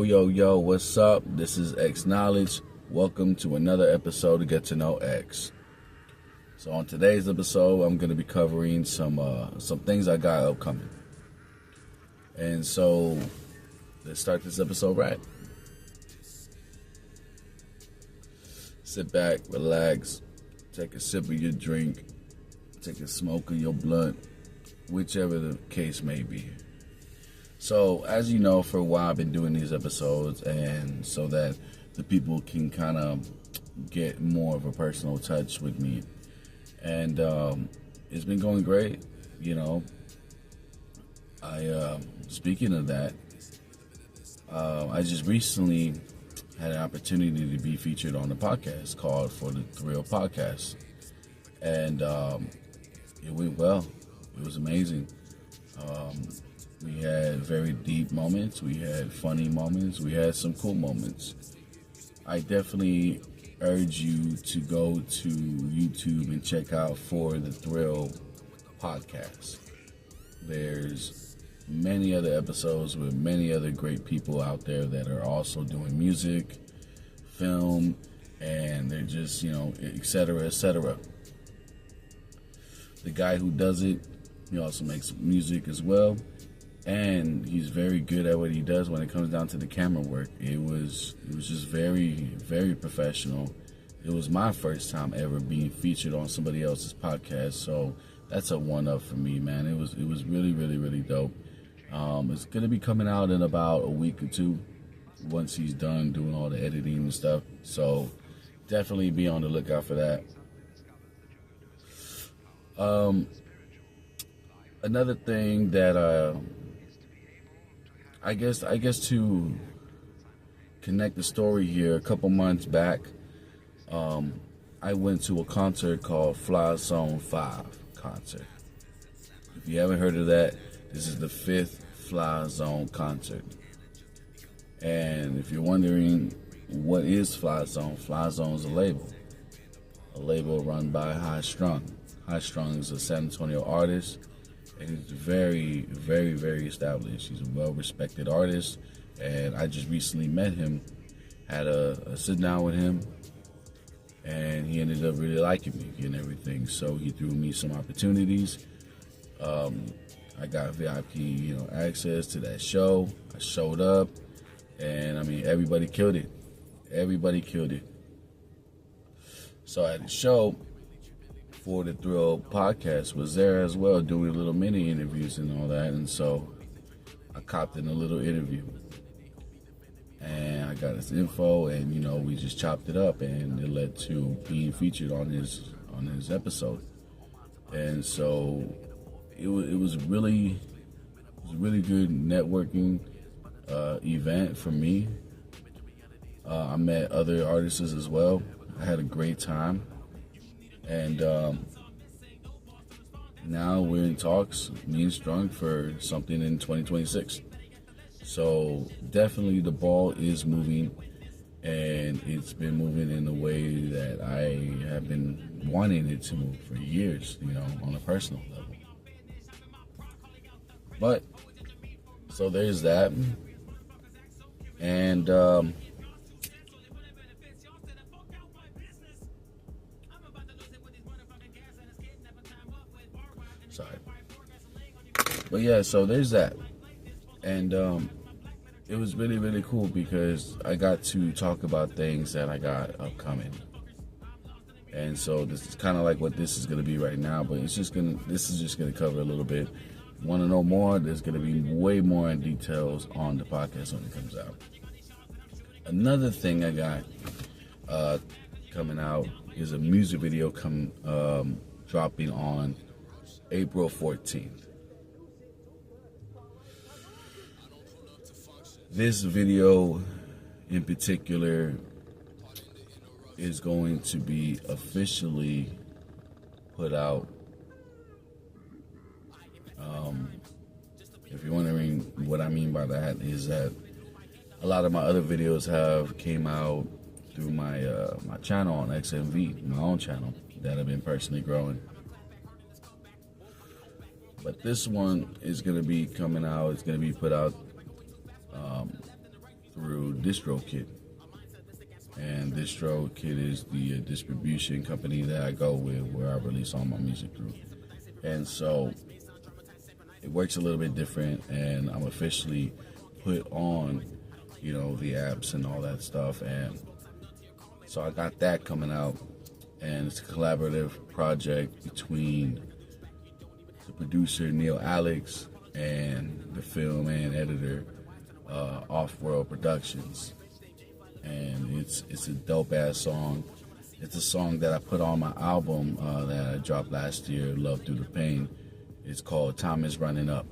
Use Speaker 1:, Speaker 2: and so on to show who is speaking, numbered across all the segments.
Speaker 1: Yo, what's up? This is Xknowledge. Welcome to another episode to Get to Know X. So on today's episode, I'm going to be covering some things I got upcoming. And so let's start this episode right. Sit back, relax, take a sip of your drink, take a smoke of your blunt, whichever the case may be. So, as you know, for a while I've been doing these episodes, and so that the people can kind of get more of a personal touch with me. And it's been going great, you know. Speaking of that, I just recently had an opportunity to be featured on a podcast called For the Thrill Podcast. And it went well. It was amazing. We had very deep moments. We had funny moments. We had some cool moments. I definitely urge you to go to YouTube and check out For the Thrill Podcast. There's many other episodes with many other great people out there that are also doing music, film, and they're just, etc., etc. The guy who does it, he also makes music as well. And he's very good at what he does when it comes down to the camera work. It was just very, very professional. It was my first time ever being featured on somebody else's podcast, so that's a one-up for me, man. It was really, really, really dope. It's gonna be coming out in about a week or two once he's done doing all the editing and stuff. So definitely be on the lookout for that. Another thing that I guess to connect the story here, a couple months back, I went to a concert called Fly Zone 5 concert. If you haven't heard of that, this is the 5th Fly Zone concert. And if you're wondering what is Fly Zone is a label run by High Strung. High Strung is a San Antonio artist. And he's very, very, very established. He's a well-respected artist, and I just recently met him, had a sit-down with him, and he ended up really liking me and everything. So he threw me some opportunities. I got VIP, access to that show. I showed up, and everybody killed it. Everybody killed it. So at the show, For the Thrill Podcast was there as well, doing little mini interviews and all that. And so I copped in a little interview, and I got his info, and we just chopped it up, and it led to being featured on his episode. And so it was really good networking event for me. I met other artists as well. I had a great time. And now we're in talks, me and Strung, for something in 2026. So definitely the ball is moving, and it's been moving in a way that I have been wanting it to move for years, on a personal level. But, so there's that. And, sorry. But yeah, so there's that. And it was really, really cool because I got to talk about things that I got upcoming. And so this is kind of like what this is going to be right now, but this is just going to cover a little bit. Want to know more? There's going to be way more in details on the podcast when it comes out. Another thing I got coming out is a music video dropping on April 14th. This video in particular is going to be officially put out. If you're wondering what I mean by that, is that a lot of my other videos have came out through my channel on X.M.V, my own channel that I've been personally growing. But this one is going to be coming out. It's going to be put out through DistroKid. And DistroKid is the distribution company that I go with where I release all my music through. And so it works a little bit different, and I'm officially put on, the apps and all that stuff. And so I got that coming out, and it's a collaborative project between the producer Neil Alex and the film and editor Off-World Productions. And it's a dope ass song. It's a song that I put on my album that I dropped last year, Love Through the Pain. It's called Time Is Running Up.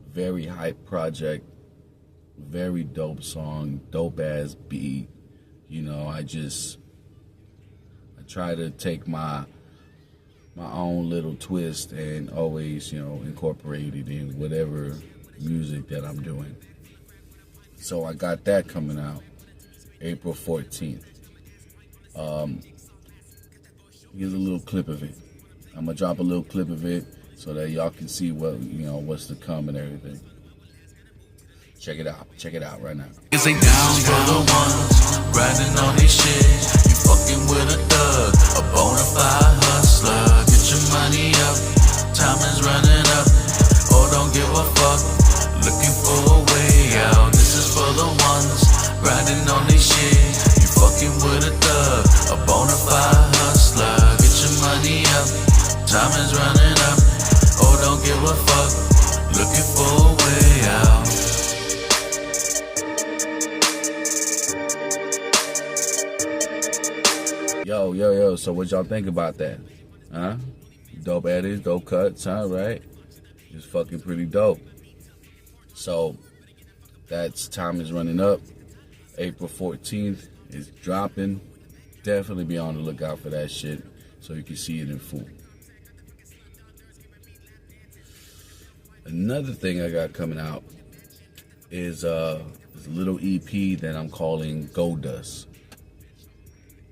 Speaker 1: Very hype project, very dope song, dope ass beat. I try to take my own little twist and always, incorporate it in whatever music that I'm doing. So I got that coming out April 14th. Here's a little clip of it. I'm gonna drop a little clip of it so that y'all can see what's to come and everything. Check it out right now.
Speaker 2: Is they down for the ones grinding on this shit? You fucking with a thug, a bona fide hustler. Get your money up, time is running up. Oh, don't give a fuck, looking for a way out. This is for the ones grinding on this shit. You fucking with a thug, a bona fide hustler. Get your money up, time is running up. Oh, don't give a fuck, looking for a way out.
Speaker 1: Yo, so what y'all think about that? Huh? Dope edits, dope cuts, huh, right? It's fucking pretty dope. So, that's Time Is Running Up. April 14th is dropping. Definitely be on the lookout for that shit so you can see it in full. Another thing I got coming out is a little EP that I'm calling Gold Dust.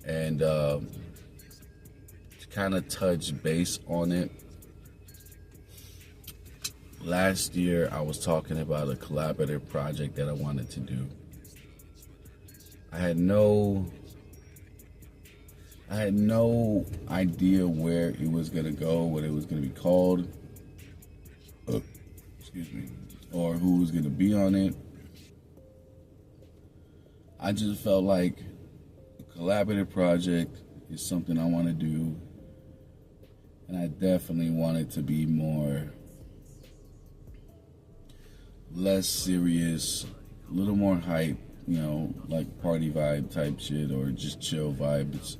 Speaker 1: And to kind of touch base on it, last year I was talking about a collaborative project that I wanted to do. I had no idea where it was gonna go, what it was gonna be called, or who was gonna be on it. I just felt like collaborative project is something I want to do, and I definitely want it to be less serious, a little more hype, like party vibe type shit or just chill vibes.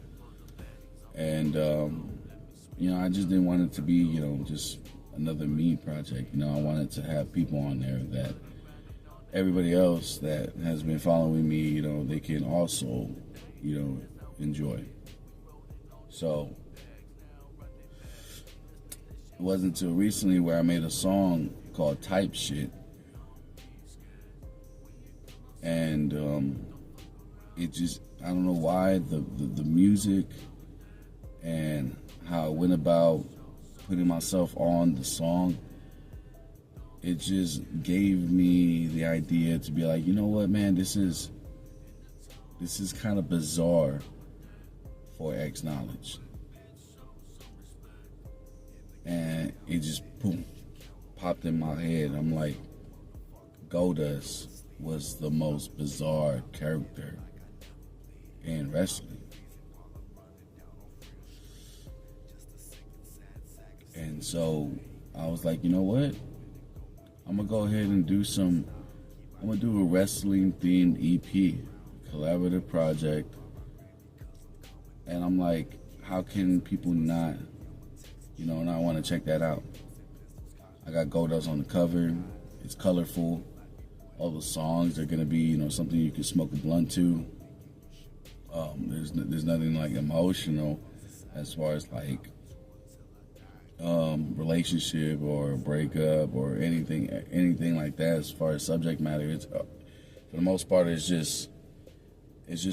Speaker 1: And I just didn't want it to be just another me project. I wanted to have people on there that everybody else that has been following me, they can also enjoy. So it wasn't until recently where I made a song called Type Shit, and it just, I don't know why, the music and how I went about putting myself on the song, it just gave me the idea to be like, you know what, man, this is kind of bizarre for Xknowledge. And it just, boom, popped in my head. I'm like, Goldust was the most bizarre character in wrestling. And so I was like, you know what? I'm gonna go ahead and do a wrestling themed EP, collaborative project. And I'm like, how can people not want to check that out? I got Goldust on the cover. It's colorful. All the songs are gonna be, something you can smoke a blunt to. There's nothing like emotional as far as like relationship or breakup or anything like that. As far as subject matter, it's for the most part it's just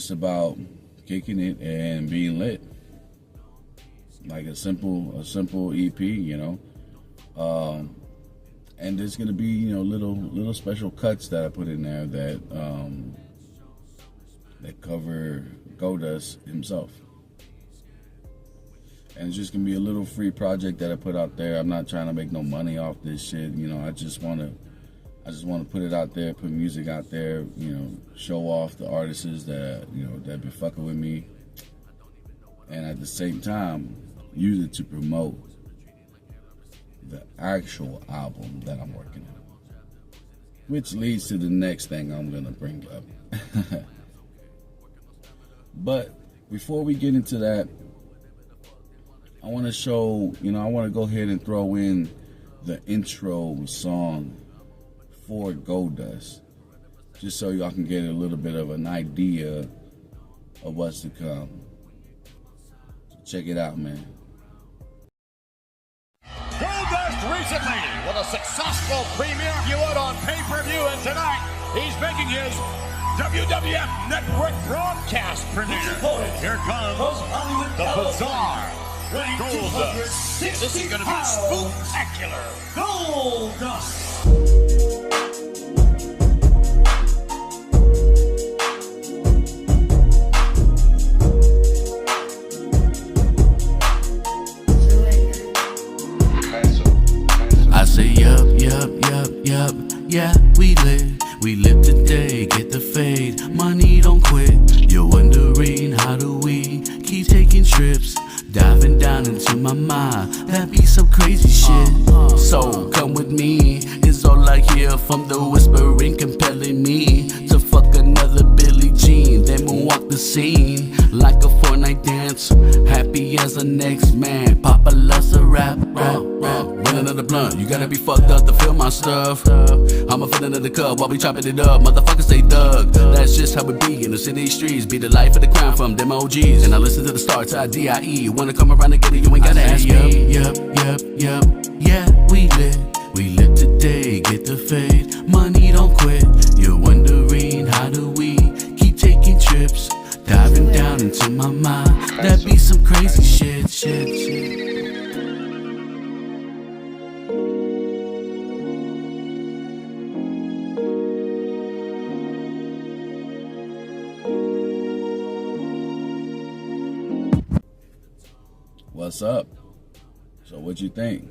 Speaker 1: about kicking it and being lit. Like a simple EP, And there's gonna be, you know, little special cuts that I put in there that cover Goldust himself. And it's just gonna be a little free project that I put out there. I'm not trying to make no money off this shit. You know, I just wanna put it out there, put music out there, you know, show off the artists that, you know, that been fucking with me. And at the same time, use it to promote the actual album that I'm working on. Which leads to the next thing I'm gonna bring up. But before we get into that, I want to show, you know, I want to go ahead and throw in the intro song for Goldust, just so y'all can get a little bit of an idea of what's to come. So check it out, man.
Speaker 3: Goldust recently with a successful premiere viewed on pay-per-view, and tonight he's making his WWF Network broadcast premiere. Here comes the bizarre Goldust. This is going to be spooktacular. Goldust.
Speaker 2: I say yup, yeah, we live today, get the fade, money don't quit. You're wondering how do we keep taking trips, diving down into my mind, that be some crazy shit. So come with me, it's all I hear from the whispering compelling me to fuck another Billie Jean, then moonwalk the scene like a four-night dance, happy as the next man. Papa loves a rap. Run another blunt, you gotta be fucked up to feel my stuff. I'ma fill another cup while we chopping it up, motherfuckers stay thug. That's just how it be in the city streets, be the life of the crime from them OGs. And I listen to the stars, I-D-I-E, wanna come around and get it, you ain't gotta ask me. Yup, yeah, we live today, get the fade, money don't quit. You're wondering how do we keep taking trips, diving down into my mind, that be some crazy shit.
Speaker 1: What's up? So what you think?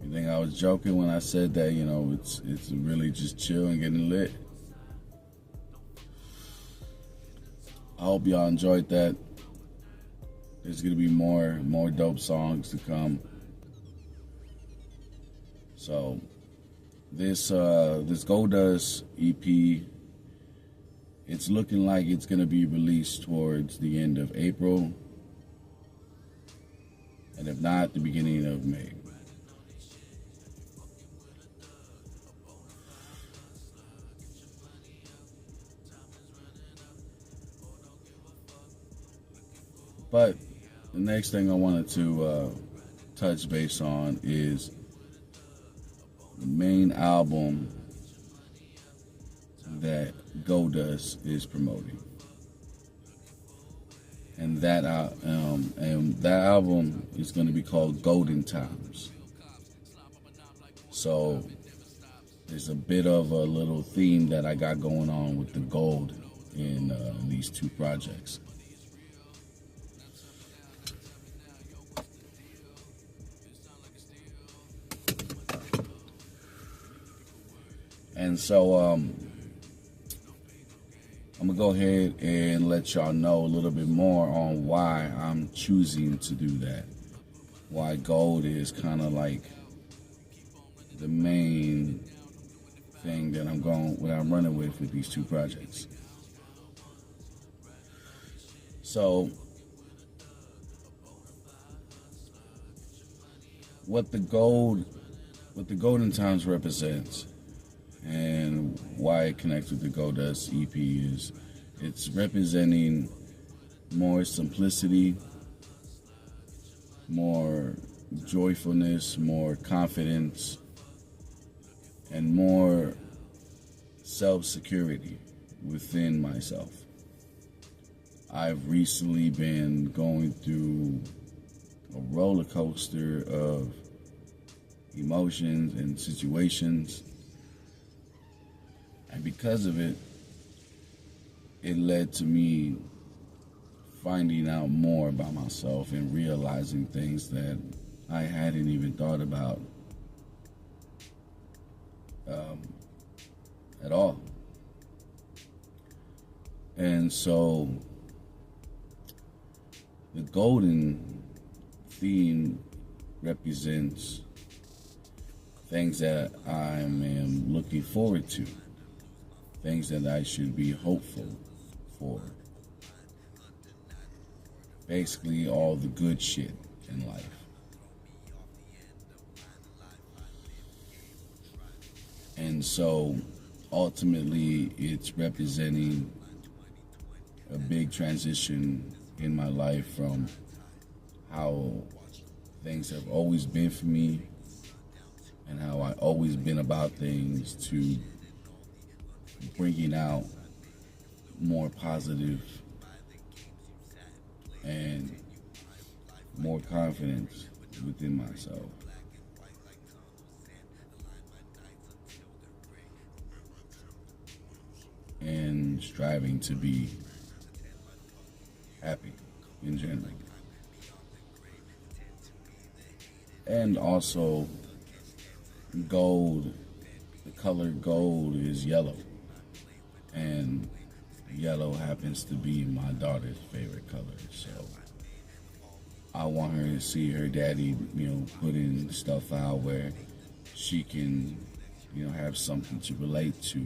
Speaker 1: You think I was joking when I said that, you know, it's really just chill and getting lit? I hope y'all enjoyed that. There's gonna be more dope songs to come. So this Goldust EP, it's looking like it's gonna be released towards the end of April, and if not, the beginning of May. But the next thing I wanted to touch base on is the main album that Goldust is promoting, and that album is going to be called Golden Times. So there's a bit of a little theme that I got going on with the gold in these two projects. And so I'm gonna go ahead and let y'all know a little bit more on why I'm choosing to do that. Why gold is kind of like the main thing that I'm running with these two projects. So what the Golden Times represents and why it connects with the Goldust EP is it's representing more simplicity, more joyfulness, more confidence, and more self-security within myself. I've recently been going through a roller coaster of emotions and situations. And because of it, it led to me finding out more about myself and realizing things that I hadn't even thought about at all. And so the golden theme represents things that I am looking forward to, things that I should be hopeful for. Basically, all the good shit in life. And so, ultimately, it's representing a big transition in my life from how things have always been for me and how I've always been about things to bringing out more positive and more confidence within myself. And striving to be happy in general. And also, gold, the color gold is yellow. And yellow happens to be my daughter's favorite color. So I want her to see her daddy, putting stuff out where she can, have something to relate to,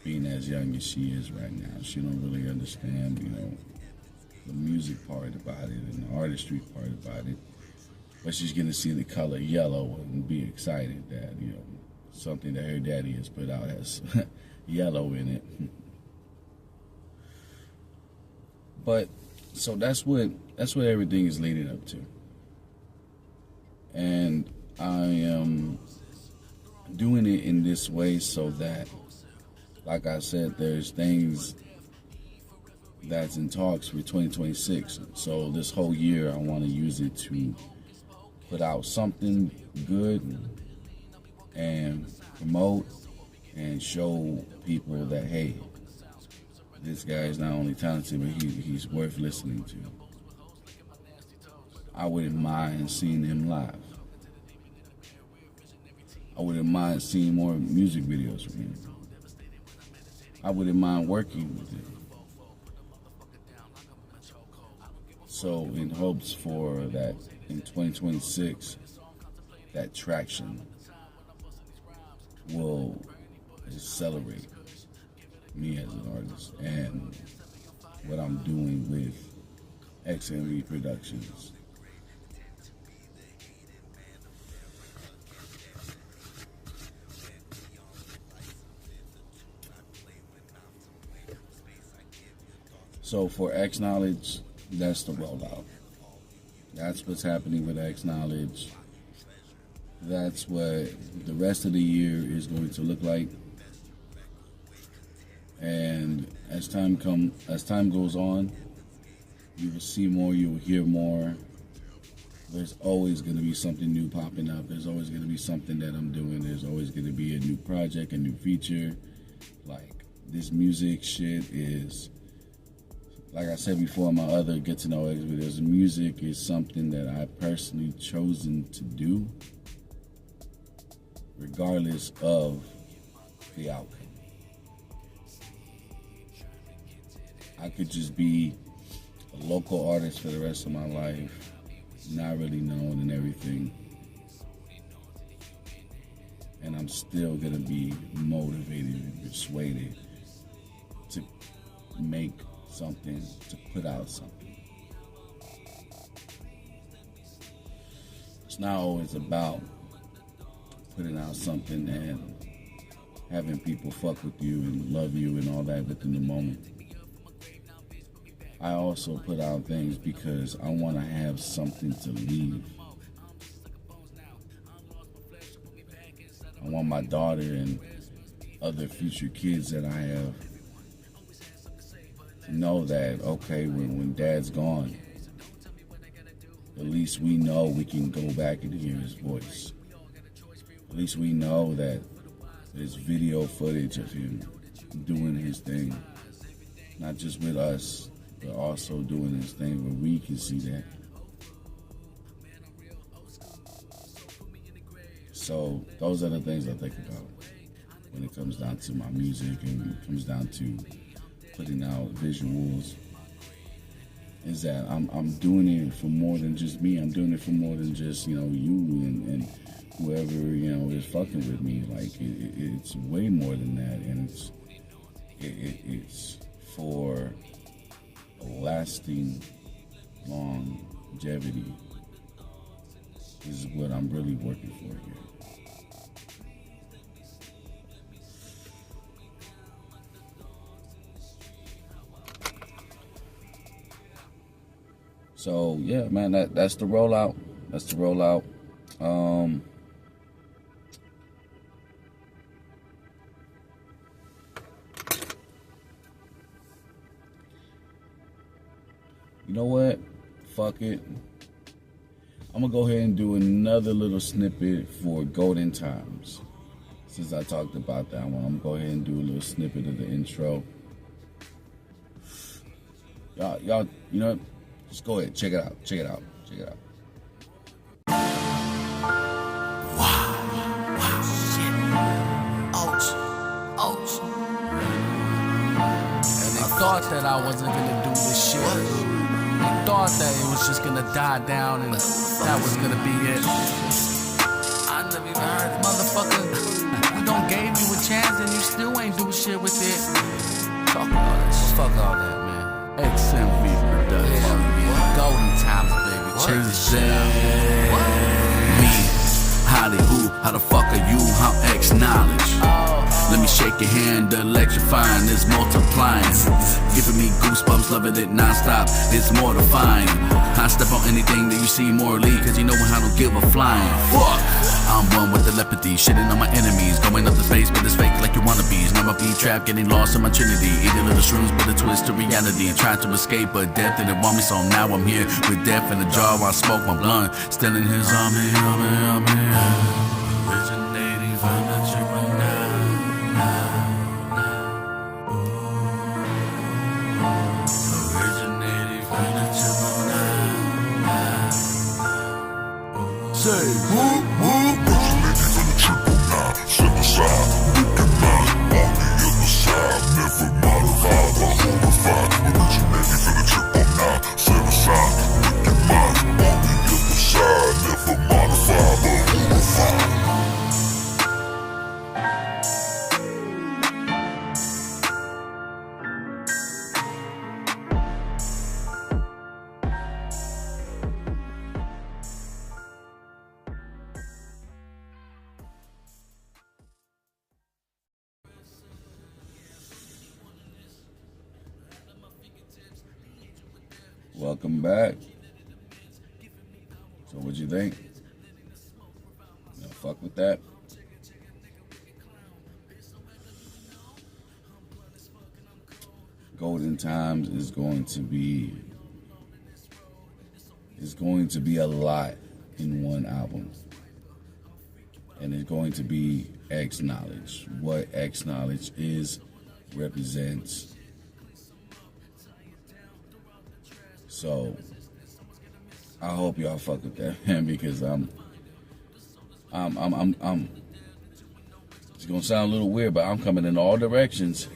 Speaker 1: being as young as she is right now. She don't really understand, the music part about it and the artistry part about it. But she's going to see the color yellow and be excited that, something that her daddy has put out has yellow in it. But, so that's what everything is leading up to. And I am doing it in this way so that, like I said, there's things that's in talks for 2026. So this whole year, I want to use it to put out something good and promote and show people that, hey, this guy is not only talented, but he's worth listening to. I wouldn't mind seeing him live. I wouldn't mind seeing more music videos from him. I wouldn't mind working with him. So in hopes for that in 2026, that traction will accelerate me as an artist and what I'm doing with X.M.V. Productions. So for Xknowledge, that's the rollout. That's what's happening with Xknowledge. That's what the rest of the year is going to look like. And as time goes on, you will see more, you will hear more. There's always going to be something new popping up. There's always going to be something that I'm doing. There's always going to be a new project, a new feature. Like, this music shit is, like I said before in my other Get to Know X videos, music is something that I personally chosen to do regardless of the outcome. I could just be a local artist for the rest of my life, not really known and everything, and I'm still gonna be motivated and persuaded to make something, to put out something. It's not always about putting out something and having people fuck with you and love you and all that within the moment. I also put out things because I want to have something to leave. I want my daughter and other future kids that I have to know that, okay, when dad's gone, at least we know we can go back and hear his voice. at least we know that there's video footage of him doing his thing. Not just with us, but also doing his thing where we can see that. So those are the things I think about when it comes down to my music and when it comes down to putting out visuals. Is that I'm doing it for more than just me. I'm doing it for more than just, you and whoever, is fucking with me. Like it's way more than that, and it's for a lasting longevity. This is what I'm really working for here. So yeah, man, that's the rollout. That's the rollout. You know what? Fuck it. I'm gonna go ahead and do another little snippet for Golden Times. Since I talked about that one, I'm gonna go ahead and do a little snippet of the intro. Y'all, you know what? Just go ahead, check it out.
Speaker 2: Wow, shit. Ouch. And they thought that I wasn't gonna do this shit. They thought that it was just gonna die down and that was gonna be it. I never even heard, motherfucker. We done gave you a chance and you still ain't do shit with it. Fuck all that shit. Fuck all that, man. X.M.V. production. Golden Times, baby. Check this shit out. Me, how the fuck are you? I'm Xknowledge. Let me shake your hand, electrifying, it's multiplying. Giving me goosebumps, loving it non-stop, it's mortifying. I step on anything that you see morally, cause you know how to give a flying. Fuck! I'm one with telepathy, shitting on my enemies. Going up the space, but it's fake like you wannabes. Now my beat trap, getting lost in my trinity. Eating little shrooms, but a twist to reality. Trying to escape, but death didn't want me, so now I'm here with death in the jar while I smoke my blunt. Still in his army. Originating from the triple nine. Originating from the triple nine. Say, whoop, whoop.
Speaker 4: Originating from the triple nine. Step aside, wicked mind. On the other side, never modified or horrified. Originating from the triple nine. Step aside, wicked mind. On the other side, never modified or horrified.
Speaker 1: Welcome back. So what'd you think? Fuck with that? Golden Times is going to be a lot in one album. And it's going to be Xknowledge. What Xknowledge is, represents. So I hope y'all fuck with that, man, because I'm it's gonna sound a little weird, but I'm coming in all directions.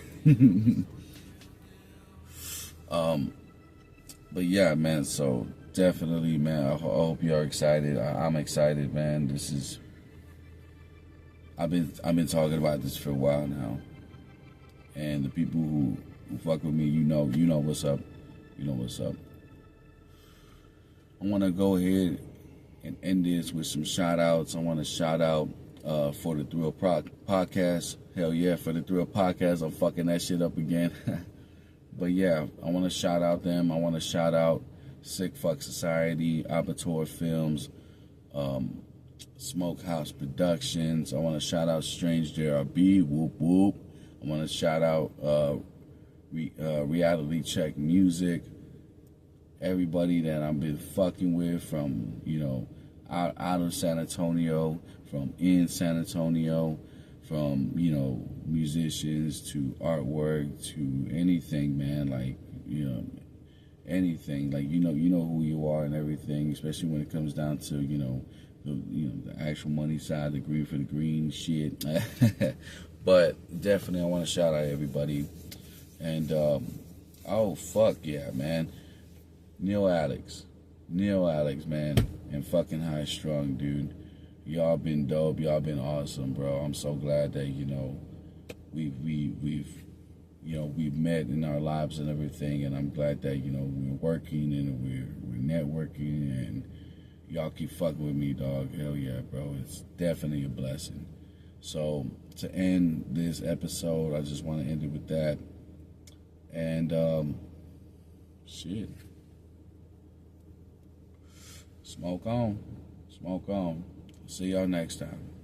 Speaker 1: But yeah, man, so definitely, man, I hope y'all excited. I'm excited, man. This is I've been talking about this for a while now. And the people who fuck with me, you know what's up. You know what's up. I want to go ahead and end this with some shout outs. I want to shout out for the Thrill Podcast. Hell yeah, for the Thrill Podcast. I'm fucking that shit up again. But yeah, I want to shout out them. I want to shout out Sick Fuck Society, Abattoir Films, Smokehouse Productions. I want to shout out Strange JRB, whoop whoop. I want to shout out Reality Check Music. Everybody that I've been fucking with, from, out of San Antonio, from in San Antonio, from, you know, musicians to artwork to anything, man. Like, you know, anything. Like, you know who you are and everything, especially when it comes down to, you know, the actual money side, the green for the green shit. But definitely, I want to shout out everybody. And oh fuck yeah, man, Neil Alex, man, and fucking High Strung, dude. Y'all been dope. Y'all been awesome, bro. I'm so glad that, you know, we've met in our lives and everything, and I'm glad that, you know, we're working and we're networking, and y'all keep fucking with me, dog. Hell yeah, bro. It's definitely a blessing. So to end this episode, I just want to end it with that. And shit. Smoke on. See y'all next time.